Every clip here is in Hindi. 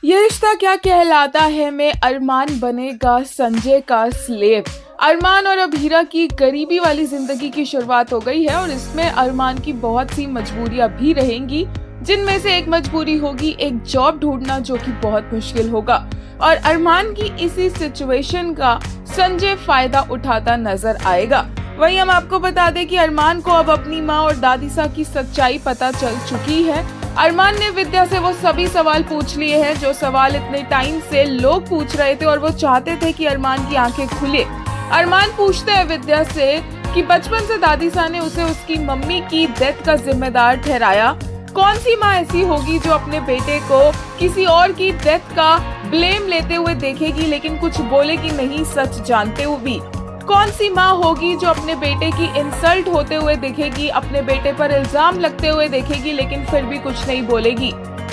ये रिश्ता क्या कहलाता है में अरमान बनेगा संजय का स्लेव। अरमान और अभीरा की गरीबी वाली जिंदगी की शुरुआत हो गई है और इसमें अरमान की बहुत सी मजबूरियां भी रहेंगी, जिनमें से एक मजबूरी होगी एक जॉब ढूंढना, जो कि बहुत मुश्किल होगा। और अरमान की इसी सिचुएशन का संजय फायदा उठाता नजर आएगा। वहीं हम आपको बता दें कि अरमान को अब अपनी माँ और दादीसा की सच्चाई पता चल चुकी है। अरमान ने विद्या से वो सभी सवाल पूछ लिए हैं जो सवाल इतने टाइम से लोग पूछ रहे थे और वो चाहते थे कि अरमान की आंखें खुले। अरमान पूछते हैं विद्या से कि बचपन से दादीसा ने उसे उसकी मम्मी की डेथ का जिम्मेदार ठहराया। कौन सी माँ ऐसी होगी जो अपने बेटे को किसी और की डेथ का ब्लेम लेते हुए देखेगी लेकिन कुछ बोलेगी नहीं, सच जानते हुए भी? कौन सी माँ होगी जो अपने बेटे की इंसल्ट होते हुए देखेगी, अपने बेटे पर इल्जाम लगते हुए देखेगी लेकिन फिर भी कुछ नहीं बोलेगी?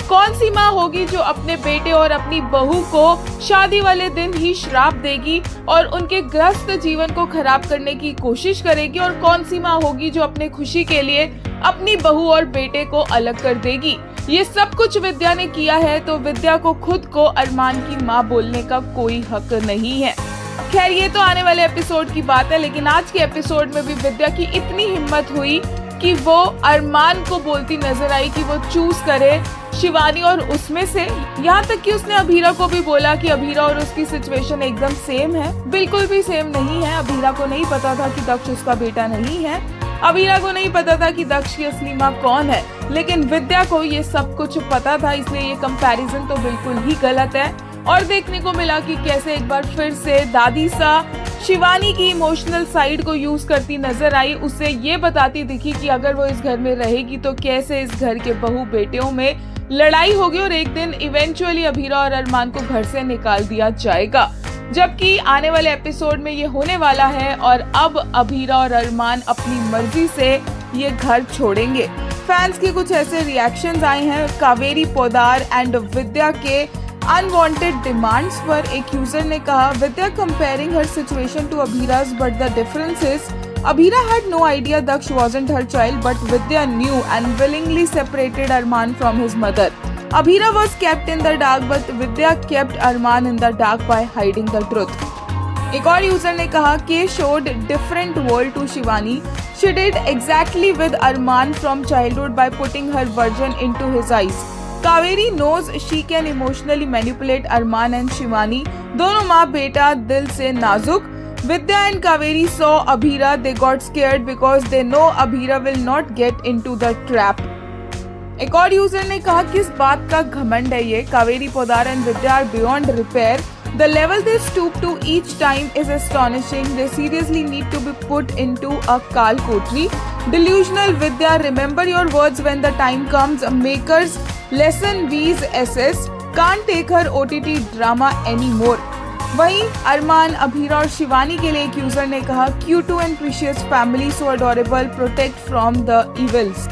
कौन सी माँ होगी जो अपने बेटे और अपनी बहू को शादी वाले दिन ही श्राप देगी और उनके ग्रस्त जीवन को खराब करने की कोशिश करेगी? और कौन सी माँ होगी जो अपने खुशी के लिए अपनी बहू और बेटे को अलग कर देगी? ये सब कुछ विद्या ने किया है, तो विद्या को खुद को अरमान की माँ बोलने का कोई हक नहीं है। खैर, ये तो आने वाले एपिसोड की बात है, लेकिन आज के एपिसोड में भी विद्या की इतनी हिम्मत हुई कि वो अरमान को बोलती नजर आई कि वो चूज करे शिवानी और उसमें से। यहाँ तक कि उसने अभीरा को भी बोला कि अभीरा और उसकी सिचुएशन एकदम सेम है। बिल्कुल भी सेम नहीं है। अभीरा को नहीं पता था कि दक्ष उसका बेटा नहीं है। अभीरा को नहीं पता था कि दक्ष की असली माँ कौन है, लेकिन विद्या को ये सब कुछ पता था। इसलिए ये कंपैरिजन तो बिल्कुल ही गलत है। और देखने को मिला कि कैसे एक बार फिर से दादीसा शिवानी की इमोशनल साइड को यूज करती नजर आई। उसे ये बताती दिखी कि अगर वो इस घर में रहेगी तो कैसे इस घर के बहू बेटियों में लड़ाई होगी और एक दिन इवेंचुअली अभीरा और अरमान को घर से निकाल दिया जाएगा। जबकि आने वाले एपिसोड में ये होने वाला है और अब अभीरा और अरमान अपनी मर्जी से ये घर छोड़ेंगे। फैंस के कुछ ऐसे रिएक्शंस आए हैं कावेरी पोदार एंड विद्या के अनवांटेड डिमांड्स पर। एक यूजर ने कहा, विद्या कंपेयरिंग हर situation to Abhira's but the difference is Abhira had no idea Daksh wasn't her child, but Vidya knew and willingly separated Arman from his mother. Abhira was kept in the dark, but Vidya kept Arman in the dark by hiding the truth. एक और यूजर ने कहा, K showed different world to Shivani. She did exactly with Arman from childhood by putting her version into his eyes. Kaveri knows she can emotionally manipulate Arman and Shivani. दोनों माँ बेटा दिल से नाजुक। Vidya and Kaveri saw Abhira. They got scared because they know Abhira will not get into the trap. एक और यूजर ने कहा, किस बात का घमंड है ये? Kaveri Poddar and Vidya are beyond repair. The level they stoop to each time is astonishing. They seriously need to be put into a Kal Kotri. Delusional Vidya, remember your words when the time comes. Makers lesson V's SS can't take her OTT drama anymore. वहीं अरमान, अभीरा और शिवानी के लिए एक यूजर ने कहा, Q2 and precious family so adorable, protect from the evils.